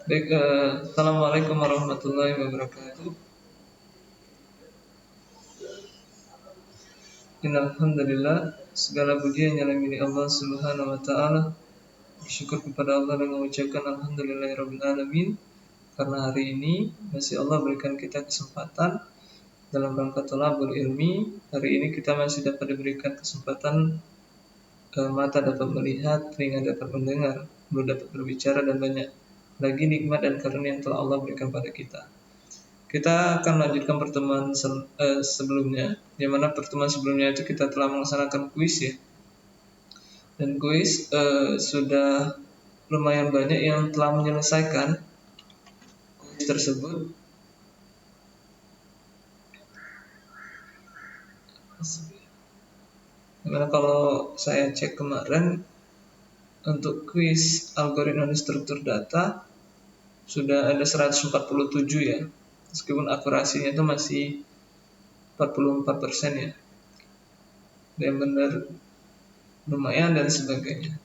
Baik, Assalamualaikum warahmatullahi wabarakatuh. Alhamdulillah, segala puji hanya milik Allah Subhanahu wa taala. Bersyukur kepada Allah dan mengucapkan alhamdulillahirabbil alamin karena hari ini masih Allah berikan kita kesempatan dalam rangka thalabul ilmi. Hari ini kita masih dapat diberikan kesempatan, mata dapat melihat, telinga dapat mendengar, mulut dapat berbicara, dan banyak lagi nikmat dan karunia yang telah Allah berikan pada kita. Kita akan lanjutkan pertemuan sebelumnya, di mana pertemuan sebelumnya itu kita telah melaksanakan kuis ya. Dan kuis sudah lumayan banyak yang telah menyelesaikan kuis tersebut. Dimana kalau saya cek kemarin untuk kuis algoritma dan struktur data sudah ada 147 ya. Meskipun akurasinya itu masih 44% ya. Dan benar lumayan dan sebagainya.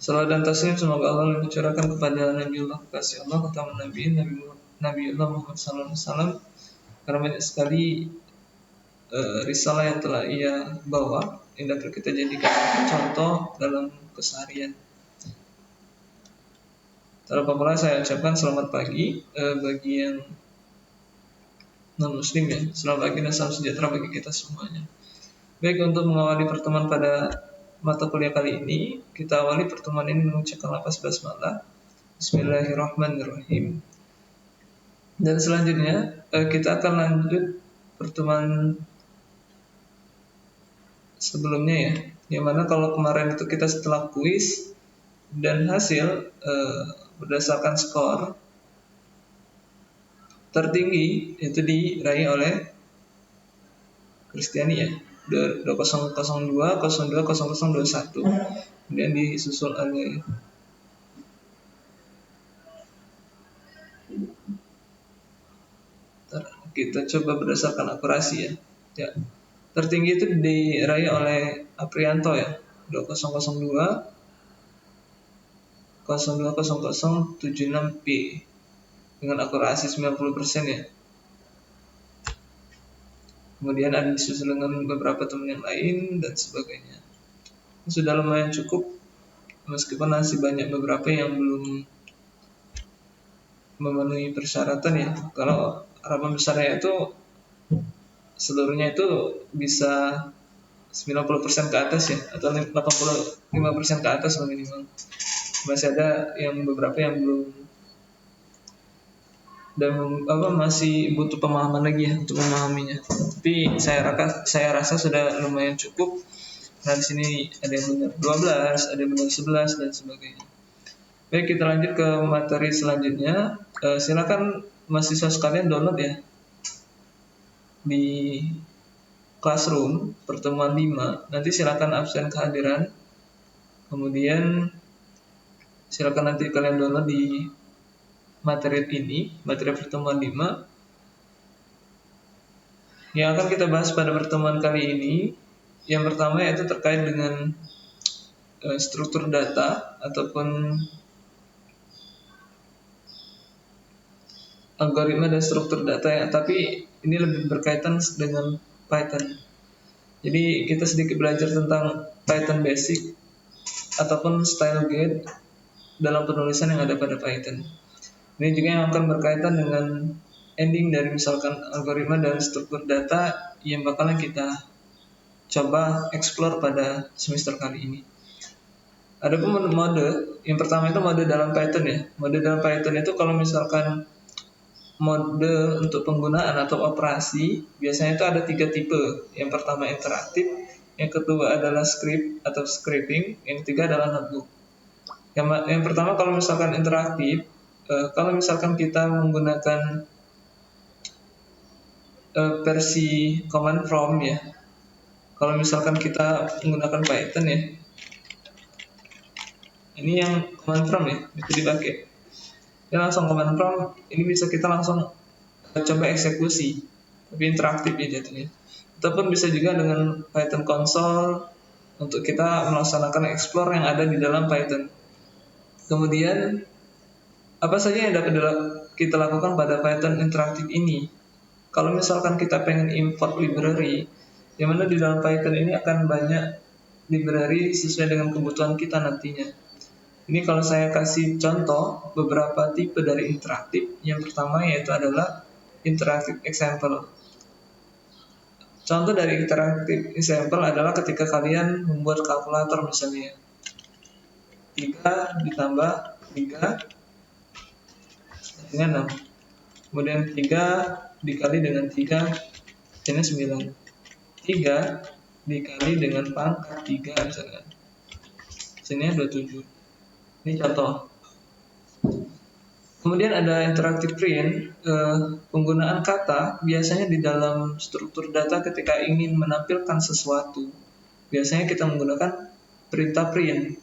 Salawat dan taslim semoga Allah mencurahkan kepada Nabiullah kasih Allah utama Nabiullah Muhammad SAW, karena banyak sekali risalah yang telah ia bawa yang dapat kita jadikan contoh dalam keseharian. Terlebih pula saya ucapkan selamat pagi bagi yang non muslim ya. Selamat pagi dan salam sejahtera bagi kita semuanya. Baik, untuk mengawali pertemuan pada mata kuliah kali ini, kita awali pertemuan ini mengucapkan lafaz basmalah. Bismillahirrahmanirrahim. Dan selanjutnya kita akan lanjut pertemuan sebelumnya ya. Yang mana kalau kemarin itu kita setelah kuis dan hasil berdasarkan skor tertinggi itu diraih oleh Kristiani ya. 2002, 02, 0021. Kemudian disusul oleh kita coba berdasarkan akurasi ya. Ya. Tertinggi itu diraih oleh Aprianto ya. 2002 020076P dengan akurasi 90% ya. Kemudian ada disusul dengan beberapa teman yang lain dan sebagainya. Sudah lumayan cukup, meskipun masih banyak beberapa yang belum memenuhi persyaratan ya. Kalau harapan besarnya itu seluruhnya itu bisa 90% ke atas ya, atau 85% ke atas minimal. Masih ada yang beberapa yang belum, dan masih butuh pemahaman lagi ya untuk memahaminya. Tapi saya rasa sudah lumayan cukup. Nah, di sini ada yang benar 12, ada yang benar 11 dan sebagainya. Baik, kita lanjut ke materi selanjutnya. Silakan mahasiswa sekalian download ya di Classroom pertemuan 5. Nanti silakan absen kehadiran. Kemudian silakan nanti kalian download di materi ini, materi pertemuan 5 yang akan kita bahas pada pertemuan kali ini. Yang pertama yaitu terkait dengan struktur data ataupun algoritma dan struktur data ya, tapi ini lebih berkaitan dengan Python. Jadi kita sedikit belajar tentang Python basic ataupun style guide dalam penulisan yang ada pada Python. Ini juga yang akan berkaitan dengan ending dari misalkan algoritma dan struktur data yang bakalan kita coba explore pada semester kali ini. Ada pun mode, yang pertama itu mode dalam Python ya. Mode dalam Python itu kalau misalkan mode untuk penggunaan atau operasi biasanya itu ada 3 tipe. Yang pertama interaktif, yang kedua adalah script atau scripting, yang ketiga adalah notebook. Yang pertama kalau misalkan interaktif, kalau misalkan kita menggunakan versi command prompt ya. Kalau misalkan kita menggunakan Python ya, ini yang command prompt ya, itu dipakai. Ya langsung command prompt, ini bisa kita langsung coba eksekusi, tapi interaktif ya jadinya. Ataupun bisa juga dengan Python console untuk kita melaksanakan explore yang ada di dalam Python. Kemudian apa saja yang dapat kita lakukan pada Python interaktif ini? Kalau misalkan kita pengen import library, yang mana di dalam Python ini akan banyak library sesuai dengan kebutuhan kita nantinya. Ini kalau saya kasih contoh beberapa tipe dari interaktif. Yang pertama yaitu adalah interactive example. Contoh dari interactive example adalah ketika kalian membuat kalkulator misalnya. 3 ditambah 3 dengan 6. Kemudian 3 dikali dengan 3 hasilnya 9. 3 dikali dengan pangkat 3 misalkan. Hasilnya 27. Ini contoh. Kemudian ada interactive print. Penggunaan kata biasanya di dalam struktur data ketika ingin menampilkan sesuatu. Biasanya kita menggunakan perintah print.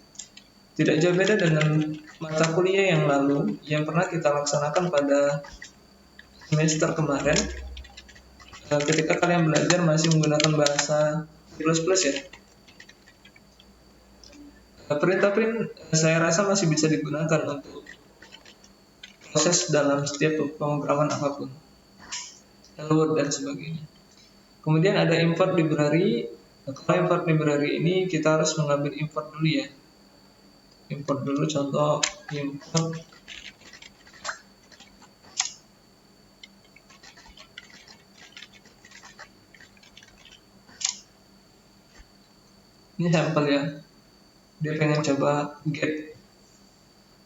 Tidak jauh beda dengan mata kuliah yang lalu yang pernah kita laksanakan pada semester kemarin. Ketika kalian belajar masih menggunakan bahasa C++ ya. Perintah print saya rasa masih bisa digunakan untuk proses dalam setiap pemrograman apapun, hello world dan sebagainya. Kemudian ada import library. Kalau import library ini kita harus mengambil import dulu ya. Import dulu, contoh import ini sampel ya. Dia pengen coba get.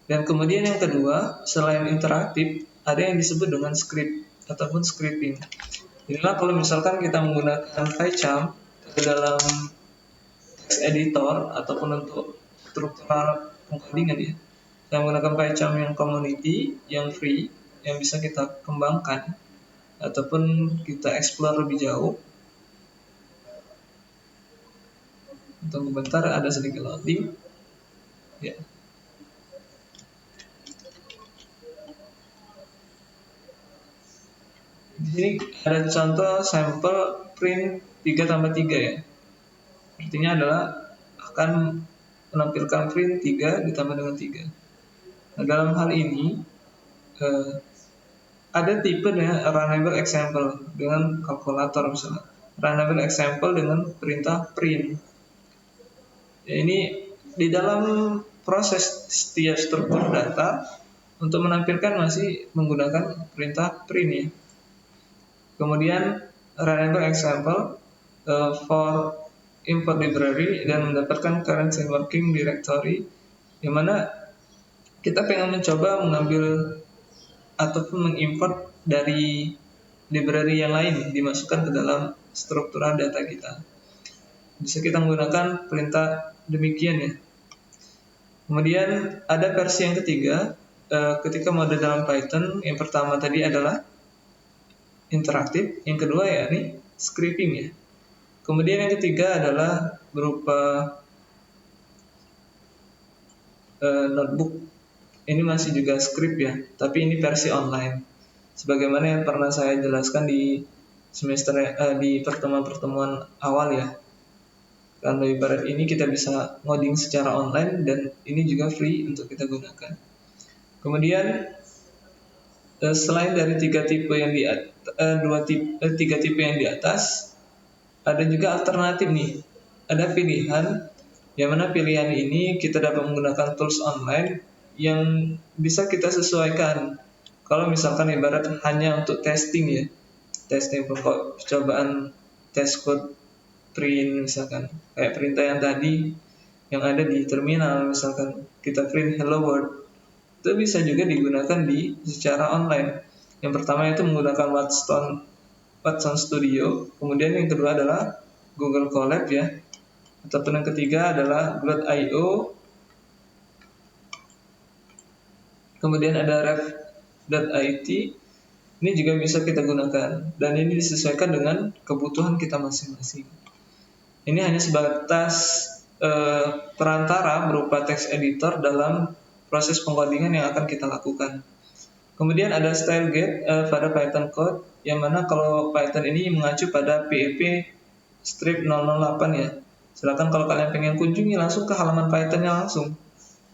Dan kemudian yang kedua, selain interaktif, ada yang disebut dengan script ataupun scripting. Inilah kalau misalkan kita menggunakan PyCharm ke dalam text editor ataupun untuk struktural pengkodingan ya. Saya menggunakan PyCharm yang community, yang free, yang bisa kita kembangkan ataupun kita explore lebih jauh. Tunggu bentar, ada sedikit loading. Ya. Di sini ada contoh sampel print 3 tambah 3 ya. Artinya adalah akan menampilkan print 3 ditambah dengan 3. Nah, dalam hal ini ada tipe dengan runnable example dengan kalkulator misalnya. Runnable example dengan perintah print. Ya, ini di dalam proses setiap struktur data untuk menampilkan masih menggunakan perintah print ya. Kemudian runnable example for import library dan mendapatkan current working directory, di mana kita pengen mencoba mengambil ataupun mengimport dari library yang lain dimasukkan ke dalam struktural data kita. Bisa kita menggunakan perintah demikian ya. Kemudian ada versi yang ketiga, ketika mode dalam Python, yang pertama tadi adalah interaktif, yang kedua ya ini scripting ya. Kemudian yang ketiga adalah berupa notebook. Ini masih juga script ya, tapi ini versi online. Sebagaimana yang pernah saya jelaskan di semester di pertemuan-pertemuan awal ya. Karena ibarat ini kita bisa ngoding secara online dan ini juga free untuk kita gunakan. Kemudian selain dari tiga tipe yang tiga tipe yang di atas, ada juga alternatif nih. Ada pilihan, yang mana pilihan ini kita dapat menggunakan tools online yang bisa kita sesuaikan. Kalau misalkan ibarat hanya untuk testing ya, testing percobaan test code print misalkan, kayak perintah yang tadi yang ada di terminal misalkan kita print hello world. Itu bisa juga digunakan secara online. Yang pertama itu menggunakan Watson Studio, kemudian yang kedua adalah Google Colab ya, ataupun yang ketiga adalah Glut.io, kemudian ada Rev.it. Ini juga bisa kita gunakan dan ini disesuaikan dengan kebutuhan kita masing-masing. Ini hanya sebatas perantara berupa text editor dalam proses pengkodingan yang akan kita lakukan. Kemudian ada style guide pada Python code, yang mana kalau Python ini mengacu pada PEP strip 008 ya. Silakan kalau kalian pengen kunjungi langsung ke halaman Pythonnya langsung.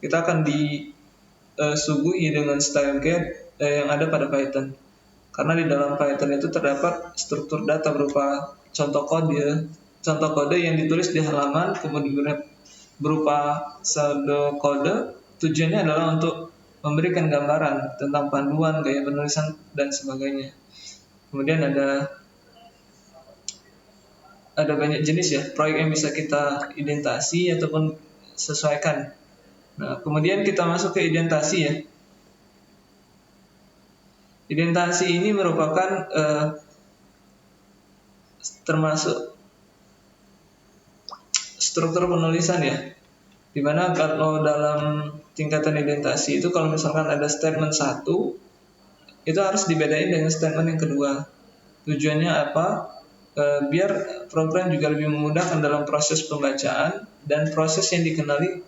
Kita akan suguhi dengan style get yang ada pada Python. Karena di dalam Python itu terdapat struktur data berupa contoh kode yang ditulis di halaman, kemudian berupa pseudokode. Tujuannya adalah untuk memberikan gambaran tentang panduan, gaya penulisan, dan sebagainya. Kemudian ada banyak jenis ya proyek yang bisa kita identasi ataupun sesuaikan. Nah, kemudian kita masuk ke identasi ya. Identasi ini merupakan termasuk struktur penulisan ya. Dimana kalau dalam tingkatan identasi itu kalau misalkan ada statement 1 itu harus dibedain dengan statement yang kedua. Tujuannya apa? Biar program juga lebih memudahkan dalam proses pembacaan dan proses yang dikenali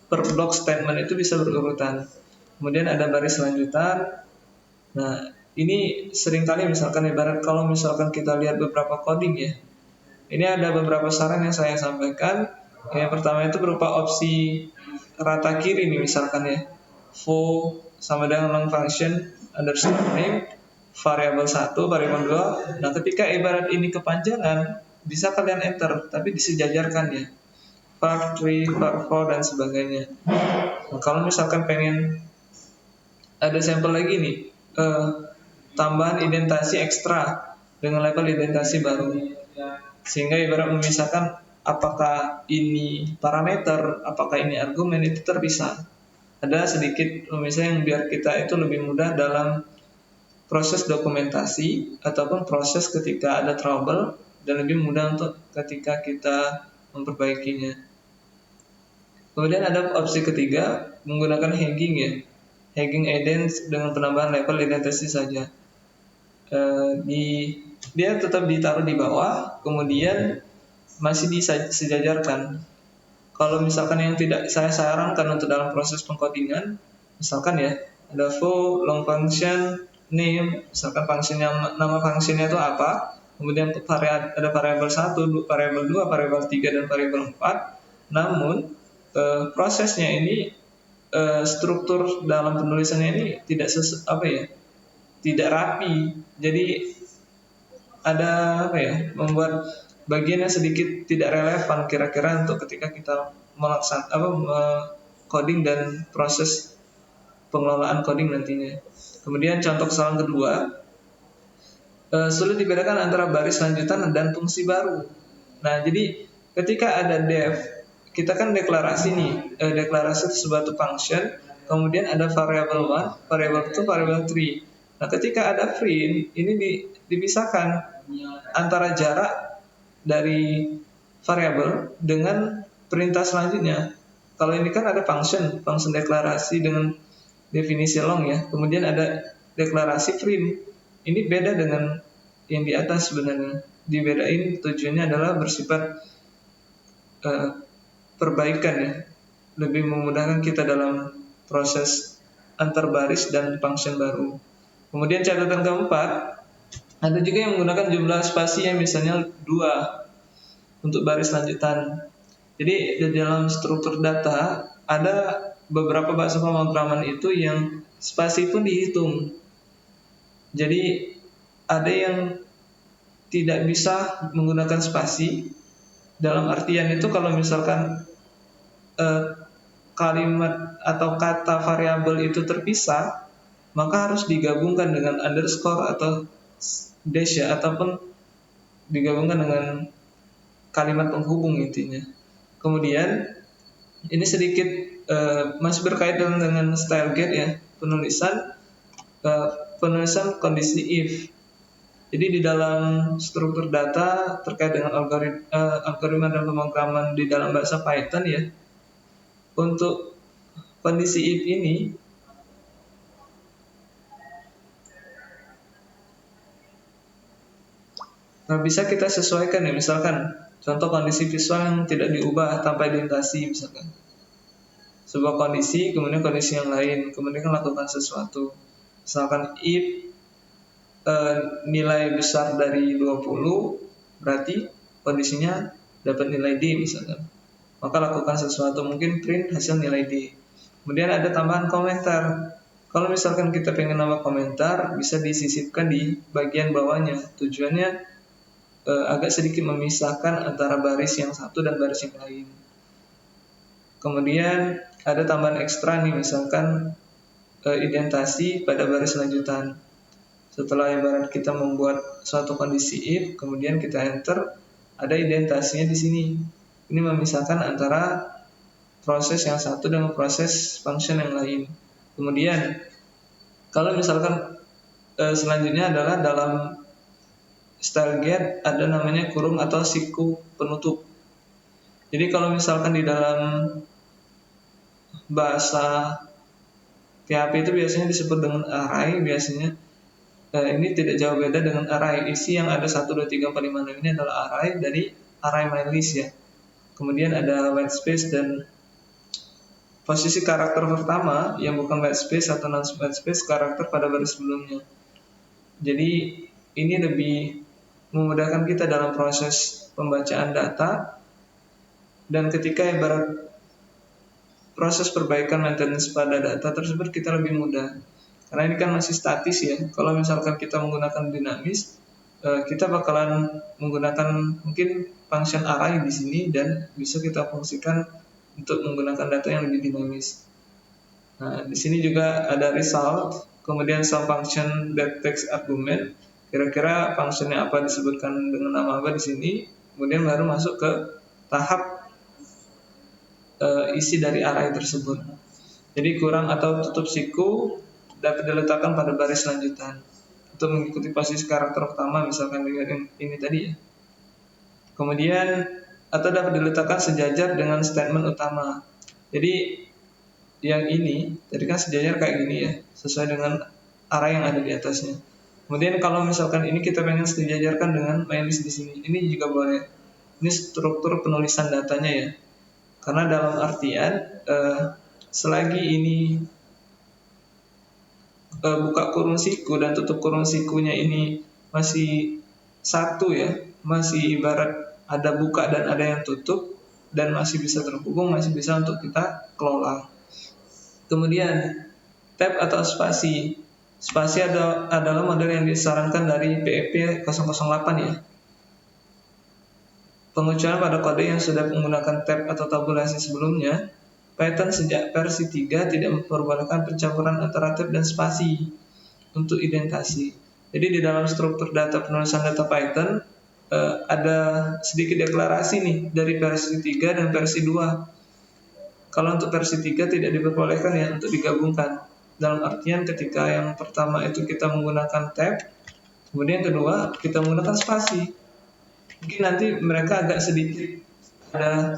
per blok statement itu bisa berurutan. Kemudian ada baris lanjutan. Nah, ini seringkali misalkan ibarat kalau misalkan kita lihat beberapa coding ya. Ini ada beberapa saran yang saya sampaikan. Yang pertama itu berupa opsi rata kiri nih misalkan ya. For sama dengan long function underscore name variabel 1, variabel 2. Nah, ketika ibarat ini kepanjangan, bisa kalian enter, tapi disejajarkan ya. Part 3, part 4, dan sebagainya. Nah, kalau misalkan pengen ada sampel lagi nih, tambahan identasi ekstra dengan label identasi baru. Sehingga ibarat memisahkan apakah ini parameter, apakah ini argumen, itu terpisah. Ada sedikit misalnya yang biar kita itu lebih mudah dalam proses dokumentasi ataupun proses ketika ada trouble dan lebih mudah untuk ketika kita memperbaikinya. Kemudian ada opsi ketiga menggunakan hanging ya, hanging idents dengan penambahan label identitas saja. Dia tetap ditaruh di bawah, kemudian masih disejajarkan. Kalau misalkan yang tidak saya sarankan untuk dalam proses pengkodingan, misalkan ya ada for long function name, misalkan nama fungsinya itu apa, kemudian ada variabel 1, variabel 2, variabel 3, dan variabel 4. Namun prosesnya ini struktur dalam penulisannya ini tidak tidak rapi. Jadi ada membuat bagian yang sedikit tidak relevan kira-kira untuk ketika kita melaksanakan coding dan proses pengelolaan coding nantinya. Kemudian contoh kesalahan kedua, sulit dibedakan antara baris lanjutan dan fungsi baru. Nah, jadi ketika ada def, kita kan deklarasi nih, deklarasi suatu function, kemudian ada variable 1, variable 2, variable 3. Nah, ketika ada print, ini dipisahkan antara jarak dari variable dengan perintah selanjutnya. Kalau ini kan ada function deklarasi dengan definisi long ya. Kemudian ada deklarasi print. Ini beda dengan yang di atas sebenarnya. Dibedain tujuannya adalah bersifat perbaikan ya. Lebih memudahkan kita dalam proses antar baris dan function baru. Kemudian catatan keempat, ada juga yang menggunakan jumlah spasi yang misalnya 2 untuk baris lanjutan. Jadi di dalam struktur data ada beberapa bahasa pemrograman itu yang spasi pun dihitung. Jadi ada yang tidak bisa menggunakan spasi. Dalam artian itu kalau misalkan kalimat atau kata variabel itu terpisah, maka harus digabungkan dengan underscore atau dash ya, ataupun digabungkan dengan kalimat penghubung intinya. Kemudian ini sedikit masih berkaitan dengan style get ya, penulisan kondisi if. Jadi di dalam struktur data terkait dengan algoritma dan pemrograman di dalam bahasa Python ya, untuk kondisi if ini bisa kita sesuaikan ya, misalkan contoh kondisi visual yang tidak diubah tanpa identasi, misalkan sebuah kondisi, kemudian kondisi yang lain, kemudian lakukan sesuatu. Misalkan if nilai besar dari 20, berarti kondisinya dapat nilai D misalkan. Maka lakukan sesuatu, mungkin print hasil nilai D. Kemudian ada tambahan komentar. Kalau misalkan kita pengen nambah komentar, bisa disisipkan di bagian bawahnya. Tujuannya agak sedikit memisahkan antara baris yang satu dan baris yang lain. Kemudian ada tambahan ekstra nih, misalkan indentasi pada baris lanjutan. Setelah ibarat kita membuat suatu kondisi if, kemudian kita enter, ada indentasinya di sini. Ini memisahkan antara proses yang satu dengan proses function yang lain. Kemudian kalau misalkan selanjutnya adalah dalam style get ada namanya kurung atau siku penutup. Jadi kalau misalkan di dalam bahasa PHP itu biasanya disebut dengan array, biasanya ini tidak jauh beda dengan array. Isi yang ada 1, 2, 3, 4, 5, 6 ini adalah array dari array mylist ya. Kemudian ada white space dan posisi karakter pertama yang bukan white space atau non white space karakter pada baris sebelumnya. Jadi ini lebih memudahkan kita dalam proses pembacaan data, dan ketika ibarat proses perbaikan maintenance pada data tersebut kita lebih mudah. Karena ini kan masih statis ya. Kalau misalkan kita menggunakan dinamis, kita bakalan menggunakan mungkin function array di sini dan bisa kita fungsikan untuk menggunakan data yang lebih dinamis. Nah, di sini juga ada result, kemudian some function that takes argument. Kira-kira functionnya apa, disebutkan dengan nama apa di sini. Kemudian baru masuk ke tahap isi dari array tersebut. Jadi kurang atau tutup siku dapat diletakkan pada baris lanjutan untuk mengikuti posisi karakter pertama, misalkan ini tadi ya. Kemudian atau dapat diletakkan sejajar dengan statement utama. Jadi yang ini tadi kan sejajar kayak gini ya, sesuai dengan array yang ada di atasnya. Kemudian kalau misalkan ini kita pengen sejajarkan dengan mylist di sini, ini juga boleh. Ini struktur penulisan datanya ya. Karena dalam artian selagi ini buka kurung siku dan tutup kurung sikunya ini masih satu ya, masih ibarat ada buka dan ada yang tutup dan masih bisa terhubung, masih bisa untuk kita kelola. Kemudian tab atau spasi. Spasi adalah model yang disarankan dari PEP 008 ya. Pengucuran pada kode yang sudah menggunakan tab atau tabulasi sebelumnya, Python sejak versi 3 tidak memperbolehkan pencampuran antara tab dan spasi untuk indentasi. Jadi di dalam struktur data penulisan data Python ada sedikit deklarasi nih dari versi 3 dan versi 2. Kalau untuk versi 3 tidak diperbolehkan ya untuk digabungkan. Dalam artian ketika yang pertama itu kita menggunakan tab, kemudian kedua kita menggunakan spasi. Mungkin nanti mereka agak sedikit ada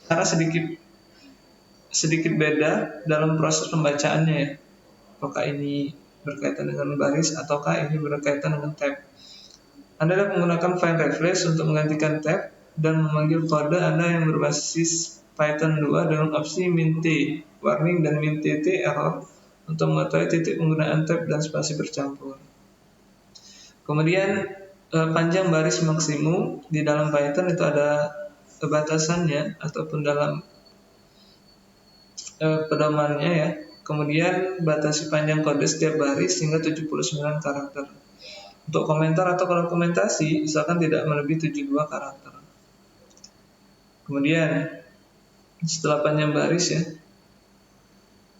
cara sedikit beda dalam proses pembacaannya ya. Apakah ini berkaitan dengan baris ataukah ini berkaitan dengan tab. Anda dapat menggunakan find replace untuk menggantikan tab dan memanggil kode Anda yang berbasis Python 2 dengan opsi min t warning dan min tt error untuk mengetahui titik penggunaan tab dan spasi bercampur. Kemudian panjang baris maksimum di dalam Python itu ada batasannya ataupun dalam pedomannya ya. Kemudian batasi panjang kode setiap baris hingga 79 karakter. Untuk komentar atau dokumentasi misalkan tidak melebihi 72 karakter. Kemudian setelah panjang baris ya.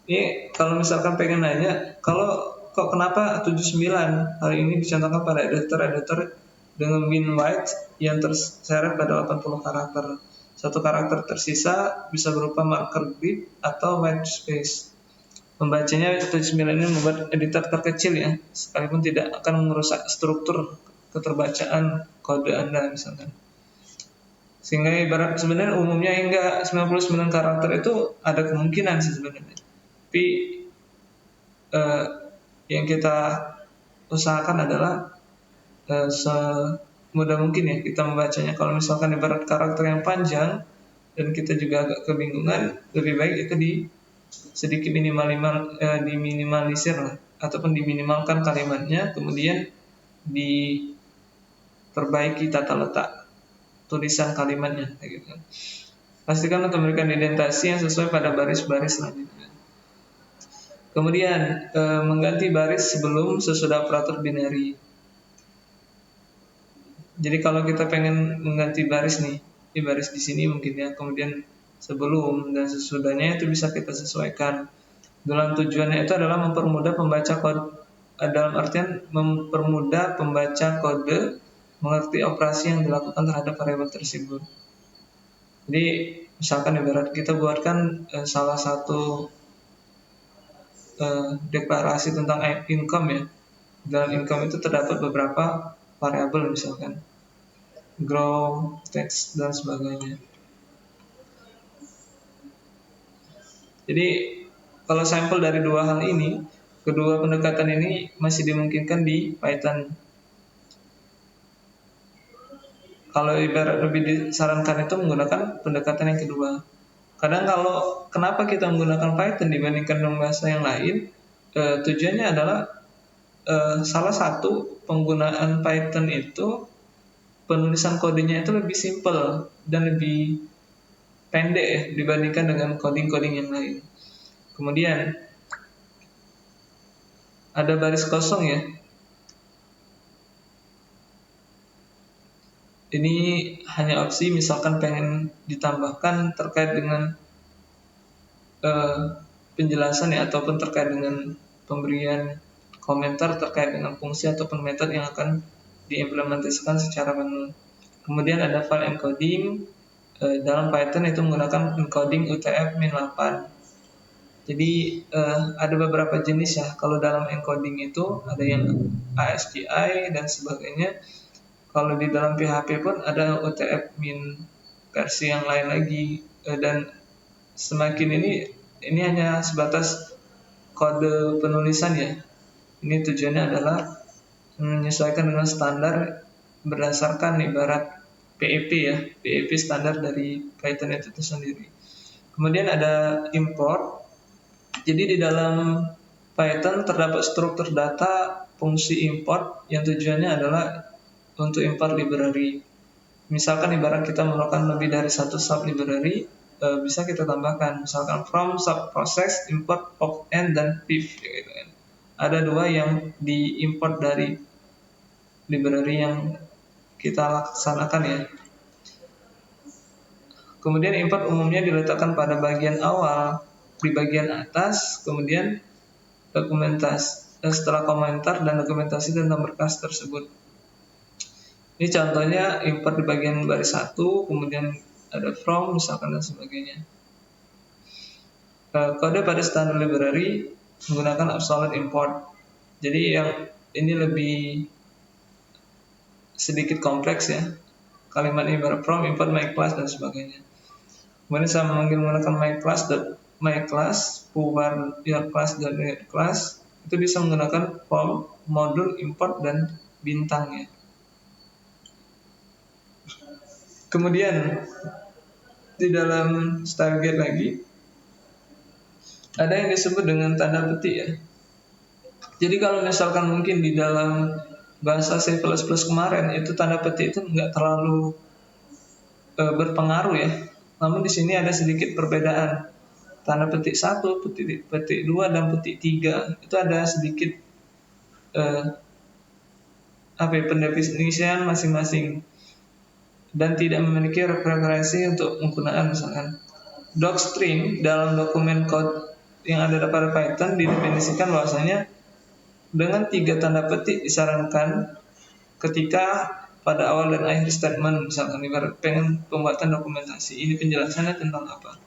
Ini kalau misalkan pengen nanya, kalau kok kenapa 79? Hal ini dicontohkan pada editor dengan min white yang terseret pada 80 karakter. Satu karakter tersisa bisa berupa marker grid atau white space. Membacanya 79 ini membuat editor terkecil ya, sekalipun tidak akan merusak struktur keterbacaan kode Anda misalkan. Sehingga ibarat sebenarnya umumnya hingga 99 karakter itu ada kemungkinan sih sebenarnya. Tapi yang kita usahakan adalah semudah mungkin ya kita membacanya. Kalau misalkan ibarat karakter yang panjang dan kita juga agak kebingungan, lebih baik itu sedikit diminimalisir lah, ataupun diminimalkan kalimatnya, kemudian diperbaiki tata letak tulisan kalimatnya gitu. Pastikan untuk memberikan indentasi yang sesuai pada baris-baris selanjutnya. Kemudian mengganti baris sebelum sesudah operator binary. Jadi kalau kita pengen mengganti baris nih, di baris di sini mungkin ya, kemudian sebelum dan sesudahnya itu bisa kita sesuaikan. Dalam tujuannya itu adalah mempermudah pembaca kode, dalam artian mempermudah pembaca kode mengerti operasi yang dilakukan terhadap variabel tersebut. Jadi misalkan ibarat kita buatkan salah satu deklarasi tentang income ya. Dalam income itu terdapat beberapa variabel misalkan grow, text dan sebagainya. Jadi kalau sampel dari dua hal ini, kedua pendekatan ini masih dimungkinkan di Python. Kalau ibarat lebih disarankan itu menggunakan pendekatan yang kedua. Kadang kalau kenapa kita menggunakan Python dibandingkan dengan bahasa yang lain, tujuannya adalah salah satu penggunaan Python itu penulisan kodenya itu lebih simple dan lebih pendek ya dibandingkan dengan coding-coding yang lain. Kemudian ada baris kosong ya. Ini hanya opsi misalkan pengen ditambahkan terkait dengan penjelasan ya ataupun terkait dengan pemberian komentar terkait dengan fungsi ataupun metode yang akan diimplementasikan secara manual. Kemudian ada file encoding dalam Python itu menggunakan encoding UTF-8. Jadi ada beberapa jenis ya. Kalau dalam encoding itu ada yang ASCII dan sebagainya. Kalau di dalam PHP pun ada UTF-min versi yang lain lagi dan semakin ini hanya sebatas kode penulisan ya. Ini tujuannya adalah menyesuaikan dengan standar berdasarkan ibarat PEP ya, PEP standar dari Python itu sendiri. Kemudian ada import. Jadi di dalam Python terdapat struktur data fungsi import yang tujuannya adalah untuk import library. Misalkan ibarat kita melakukan lebih dari satu sub library, bisa kita tambahkan misalkan from, sub process, import, pop, and dan piv gitu kan. Ada dua yang diimport dari library yang kita laksanakan ya. Kemudian import umumnya diletakkan pada bagian awal di bagian atas, kemudian setelah komentar dan dokumentasi tentang berkas tersebut. Ini contohnya import di bagian baris 1, kemudian ada from misalkan dan sebagainya. Kode pada standard library menggunakan absolute import. Jadi yang ini lebih sedikit kompleks ya. Kalimat ibarat from, import, my class dan sebagainya. Kemudian saya memanggil menggunakan my class, puvar your class dan your class itu bisa menggunakan form, modul, import dan bintang ya. Kemudian di dalam Stargate lagi ada yang disebut dengan tanda petik ya. Jadi kalau misalkan mungkin di dalam bahasa C++ kemarin itu tanda petik itu nggak terlalu berpengaruh ya. Namun di sini ada sedikit perbedaan. Tanda petik 1, petik 2 dan petik 3 itu ada sedikit pendefinisian masing-masing dan tidak memiliki referensi untuk penggunaan misalkan docstring dalam dokumen code yang ada pada Python didefinisikan bahwasanya dengan 3 tanda petik disarankan ketika pada awal dan akhir statement misalkan ibarat pengen pembuatan dokumentasi ini penjelasannya tentang apa.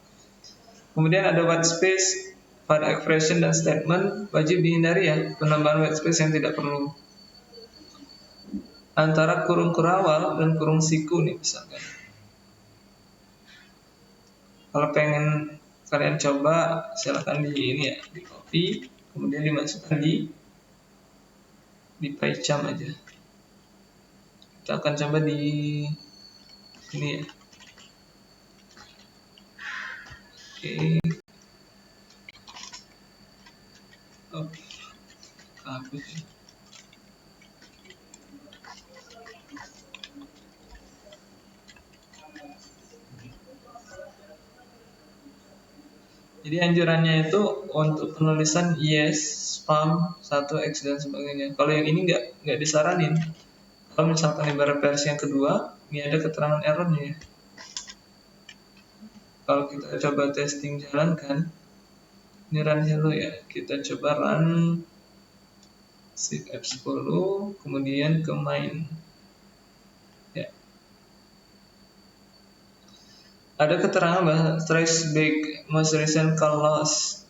Kemudian ada white space pada expression dan statement wajib dihindari ya penambahan white space yang tidak perlu antara kurung kurawal dan kurung siku nih misalkan. Kalau pengen kalian coba silakan di ini ya di copy kemudian dimasukkan di PyCharm aja. Kita akan coba di ini ya. Oke. Hapus. Jadi anjurannya itu untuk penulisan yes, spam, 1x dan sebagainya. Kalau yang ini nggak disaranin. Kalau misalkan ibarat versi yang kedua, ini ada keterangan errornya. Kalau kita coba testing jalankan, ini run hello ya. Kita coba run shift F10, kemudian ke main. Ya. Ada keterangan bahwa trace back most recent call loss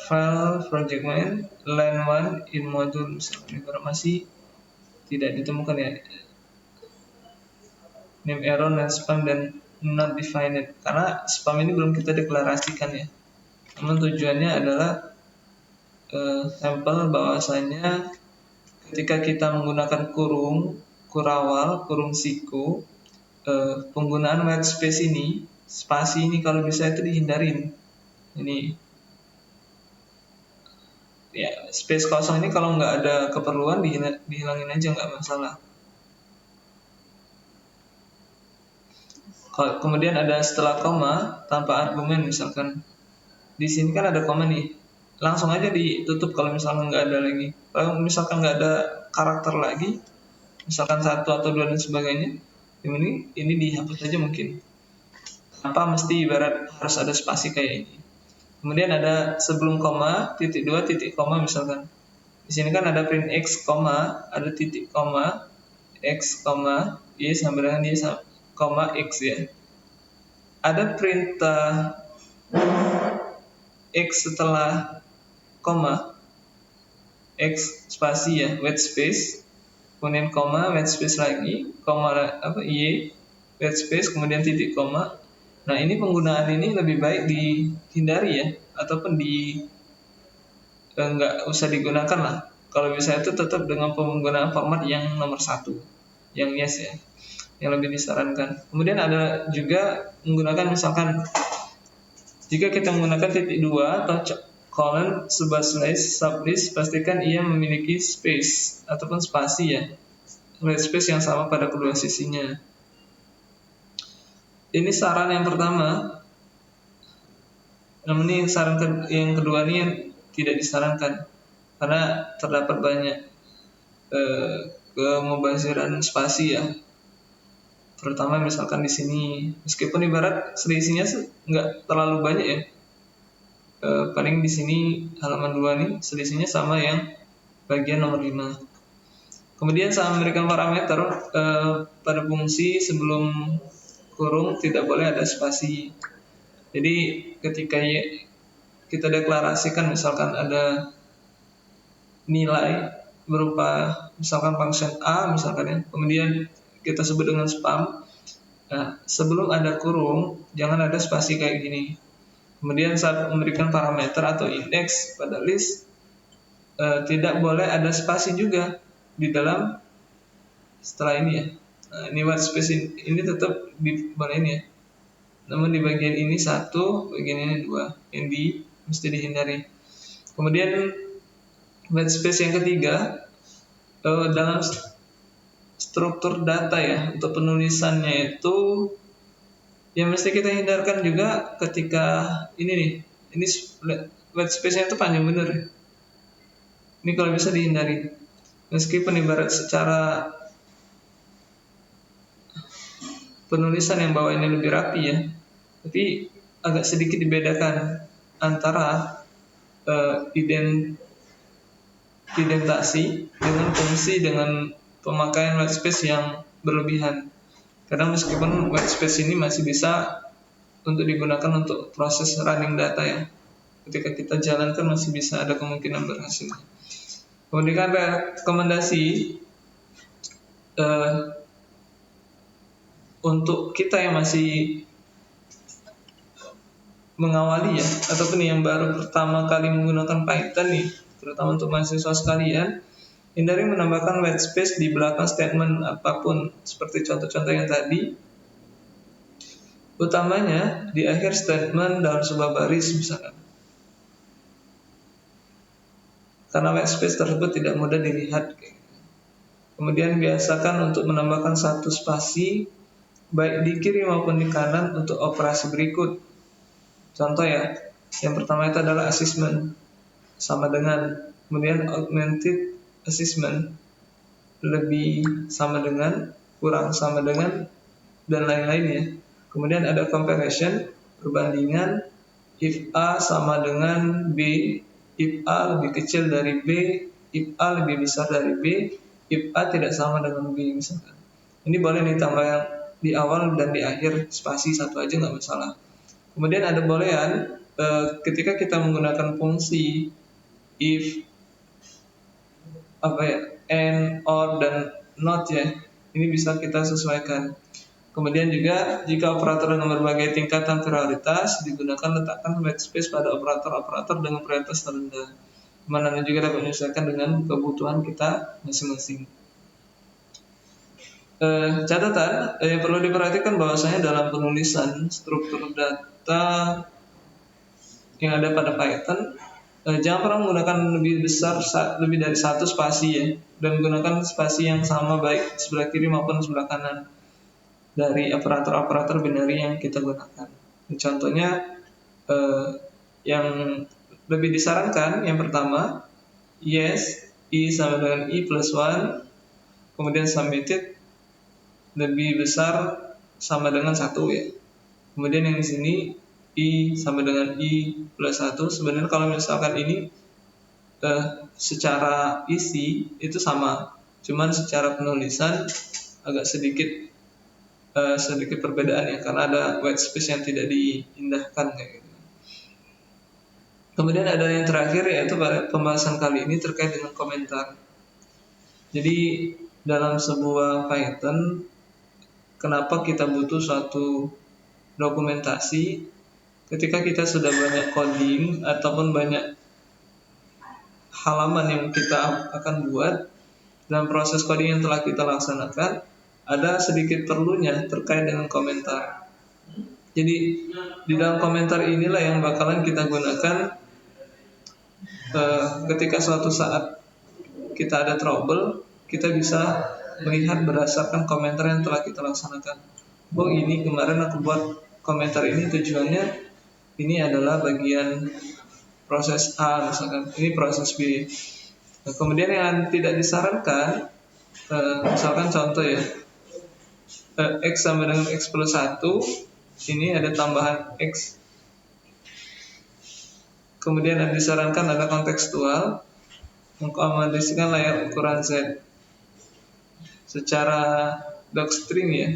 file project main line 1 in module, misalnya masih tidak ditemukan ya, name error dan spam dan not defined, karena spam ini belum kita deklarasikan ya. Namun tujuannya adalah sampel bahwasanya ketika kita menggunakan kurung kurawal, kurung siku, penggunaan white space ini, spasi ini kalau bisa itu dihindarin. Ini ya, space kosong ini kalau nggak ada keperluan dihilangin aja, nggak masalah. Kemudian ada setelah koma tanpa argumen, misalkan di sini kan ada koma nih, langsung aja ditutup kalau misalkan nggak ada lagi. Kalau misalkan nggak ada karakter lagi, misalkan 1 atau 2 dan sebagainya, ini dihapus aja mungkin. Tanpa mesti ibarat harus ada spasi kayak ini. Kemudian ada sebelum koma, titik 2, titik koma misalkan. Di sini kan ada print x, koma, ada titik koma, x, koma, y sama dengan y sama, koma, x ya. Ada perintah x setelah koma, x spasi ya, white space, kemudian koma, white space lagi, koma y, white space, kemudian titik koma. Nah, ini penggunaan ini lebih baik dihindari ya, ataupun nggak usah digunakan lah. Kalau bisa itu tetap dengan penggunaan format yang nomor 1, yang yes ya, yang lebih disarankan. Kemudian ada juga menggunakan misalkan jika kita menggunakan titik 2 atau colon sebuah slash sublist, pastikan ia memiliki space ataupun spasi ya, white space yang sama pada kedua sisinya. Ini saran yang pertama. Namun ini saran yang kedua ini yang tidak disarankan karena terdapat banyak kemubaziran spasi ya. Terutama misalkan di sini, meskipun ibarat selisihnya nggak terlalu banyak ya. Paling di sini halaman 2 nih selisihnya sama yang bagian nomor 5. Kemudian saat memberikan parameter pada fungsi sebelum kurung tidak boleh ada spasi. Jadi ketika kita deklarasikan misalkan ada nilai berupa misalkan function A misalkan ya, kemudian kita sebut dengan spam. Nah, sebelum ada kurung jangan ada spasi kayak gini. Kemudian saat memberikan parameter atau indeks pada list tidak boleh ada spasi juga di dalam setelah ini ya. Nah, ini white space ini tetap dibolehin ya. Namun di bagian ini 1, bagian ini 2 yang mesti dihindari. Kemudian white space yang ketiga, dalam struktur data ya, untuk penulisannya itu yang mesti kita hindarkan juga ketika ini nih, ini white space-nya itu panjang bener ya. Ini kalau bisa dihindari. Meskipun ibarat secara penulisan yang bawah ini lebih rapi ya, tapi agak sedikit dibedakan antara identasi dengan fungsi dengan pemakaian white space yang berlebihan. Karena meskipun white space ini masih bisa untuk digunakan untuk proses running data ya, ketika kita jalankan masih bisa ada kemungkinan berhasil. Kemudian rekomendasi untuk kita yang masih mengawali ya, ataupun yang baru pertama kali menggunakan Python nih, terutama untuk mahasiswa sekalian, hindari menambahkan white space di belakang statement apapun, seperti contoh-contoh yang tadi. Utamanya di akhir statement dalam sebuah baris misalkan. Karena white space tersebut tidak mudah dilihat. Kemudian biasakan untuk menambahkan 1 spasi baik di kiri maupun di kanan untuk operasi berikut. Contoh ya, yang pertama itu adalah assessment sama dengan, kemudian augmented assessment lebih sama dengan, kurang sama dengan, dan lain-lainnya. Kemudian ada comparison, perbandingan, if A sama dengan B, if A lebih kecil dari B, if A lebih besar dari B, if A tidak sama dengan B misalkan. Ini boleh ditambah di awal dan di akhir spasi satu aja nggak masalah. Kemudian ada boolean, ketika kita menggunakan fungsi if, apa ya, and, or, dan not ya, ini bisa kita sesuaikan. Kemudian juga jika operator dengan berbagai tingkatan prioritas digunakan, letakkan white space pada operator-operator dengan prioritas terendah, mana juga dapat menyesuaikan dengan kebutuhan kita masing-masing. Catatan yang perlu diperhatikan bahwasanya dalam penulisan struktur data yang ada pada Python, jangan pernah menggunakan lebih dari satu spasi ya, dan menggunakan spasi yang sama baik sebelah kiri maupun sebelah kanan dari operator-operator binary yang kita gunakan. Contohnya yang lebih disarankan, yang pertama yes, i sama dengan i plus 1, kemudian submitted lebih besar sama dengan 1 ya. Kemudian yang di sini i sama dengan i plus 1. Sebenarnya kalau misalkan ini secara isi itu sama, cuman secara penulisan agak sedikit perbedaan ya, karena ada white space yang tidak diindahkan kayak gitu. Kemudian ada yang terakhir, yaitu pada pembahasan kali ini terkait dengan komentar. Jadi dalam sebuah Python, kenapa kita butuh suatu dokumentasi ketika kita sudah banyak coding ataupun banyak halaman yang kita akan buat dalam proses coding yang telah kita laksanakan, ada sedikit perlunya terkait dengan komentar. Jadi di dalam komentar inilah yang bakalan kita gunakan ketika suatu saat kita ada trouble, kita bisa melihat berdasarkan komentar yang telah kita laksanakan. Oh, ini kemarin aku buat komentar ini tujuannya ini adalah bagian proses A misalkan, ini proses B. Nah, kemudian yang tidak disarankan, misalkan contoh ya, X sama dengan X plus 1, ini ada tambahan X. Kemudian yang disarankan ada kontekstual, mengakomodasikan layar ukuran Z secara docstring ya.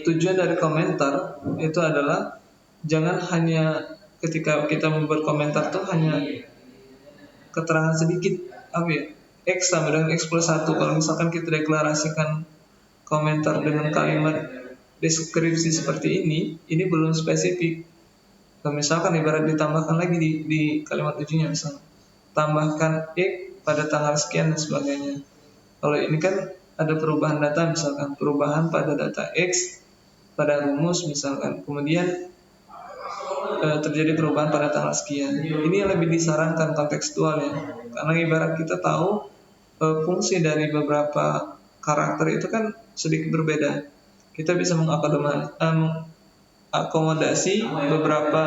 Tujuan dari komentar itu adalah jangan hanya ketika kita membuat komentar tuh hanya keterangan sedikit, apa ya, X sama dengan X plus 1. Kalau misalkan kita deklarasikan komentar dengan kalimat deskripsi seperti ini belum spesifik. Kalau misalkan ibarat ditambahkan lagi di kalimat ujinya, misalnya tambahkan X pada tanggal sekian dan sebagainya. Kalau ini kan ada perubahan data, misalkan perubahan pada data X pada rumus misalkan, kemudian terjadi perubahan pada tanggal sekian. Ini yang lebih disarankan kontekstual ya, karena ibarat kita tahu fungsi dari beberapa karakter itu kan sedikit berbeda. Kita bisa mengakomodasi beberapa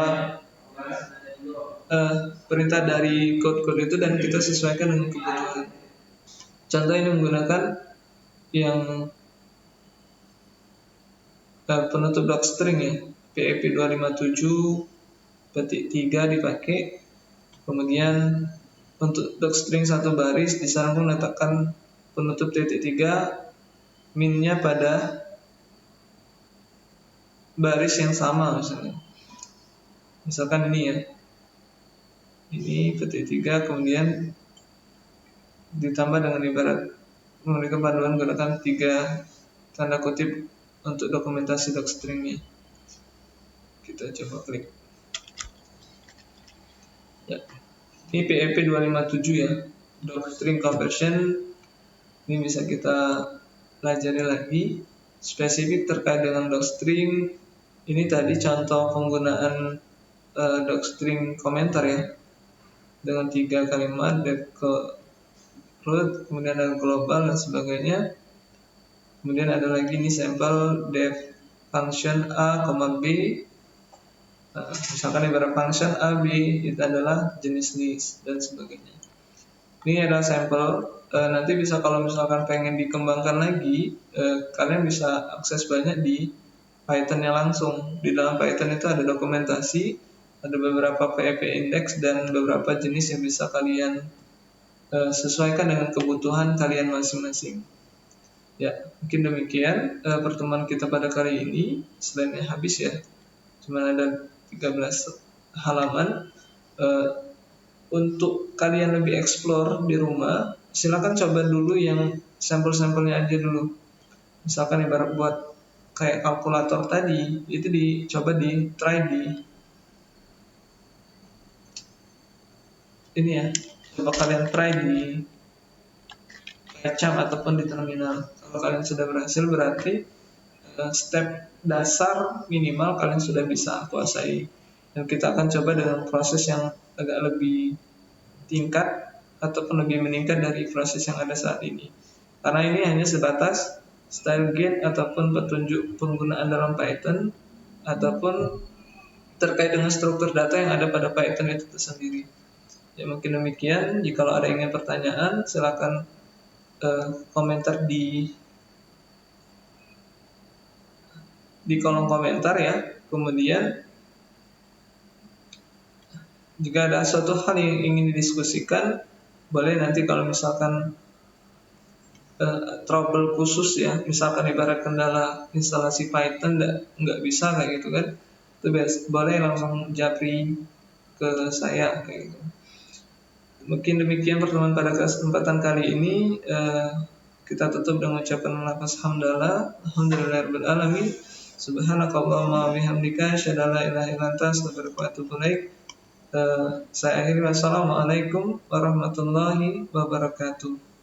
perintah dari code-code itu dan kita sesuaikan dengan kebutuhan. Contoh ini menggunakan yang penutup docstring ya, PEP 257.3 dipakai. Kemudian untuk docstring satu baris disarankan meletakkan penutup titik 3 minnya pada baris yang sama misalnya. Misalkan ini ya, ini petik 3 kemudian ditambah dengan ibarat memberikan panduan gunakan 3 tanda kutip untuk dokumentasi docstringnya. Kita coba klik ya. Ini PEP 257 ya, docstring conversion. Ini bisa kita pelajari lagi spesifik terkait dengan docstring. Ini tadi contoh penggunaan docstring komentar ya, dengan 3 kalimat, kemudian ada global dan sebagainya. Kemudian ada lagi nih sampel def function A, B. Misalkan ibarat function A, B itu adalah jenis list dan sebagainya. Ini adalah sampel. Nanti bisa kalau misalkan pengen dikembangkan lagi, kalian bisa akses banyak di Python-nya langsung. Di dalam Python itu ada dokumentasi, ada beberapa PEP index dan beberapa jenis yang bisa kalian sesuaikan dengan kebutuhan kalian masing-masing. Ya, mungkin demikian pertemuan kita pada kali ini. Selainnya habis ya, cuma ada 13 halaman. Untuk kalian lebih explore di rumah, silakan coba dulu yang sampel-sampelnya aja dulu. Misalkan ibarat buat kayak kalkulator tadi, itu dicoba try di ini ya. Coba kalian try di Paycam ataupun di terminal. Kalau kalian sudah berhasil, berarti step dasar minimal kalian sudah bisa kuasai. Dan kita akan coba dengan proses yang agak lebih tingkat ataupun lebih meningkat dari proses yang ada saat ini. Karena ini hanya sebatas style guide ataupun petunjuk penggunaan dalam Python ataupun terkait dengan struktur data yang ada pada Python itu sendiri. Ya mungkin demikian. Jika ada yang ingin pertanyaan, silakan komentar di kolom komentar ya. Kemudian jika ada suatu hal yang ingin didiskusikan, boleh nanti kalau misalkan trouble khusus ya, misalkan ibarat kendala instalasi Python nggak bisa kayak gitu kan, itu boleh langsung japri ke saya kayak gitu. Mungkin demikian pertemuan pada kesempatan kali ini. Kita tutup dengan ucapan lafaz hamdalah, alhamdulillahirabbil alamin, subhanakallahumma wa bihamdika, asyhadu an la ilaha illa anta, astaghfiruka wa atubu ilaik. Saya akhiri, wassalamualaikum warahmatullahi wabarakatuh.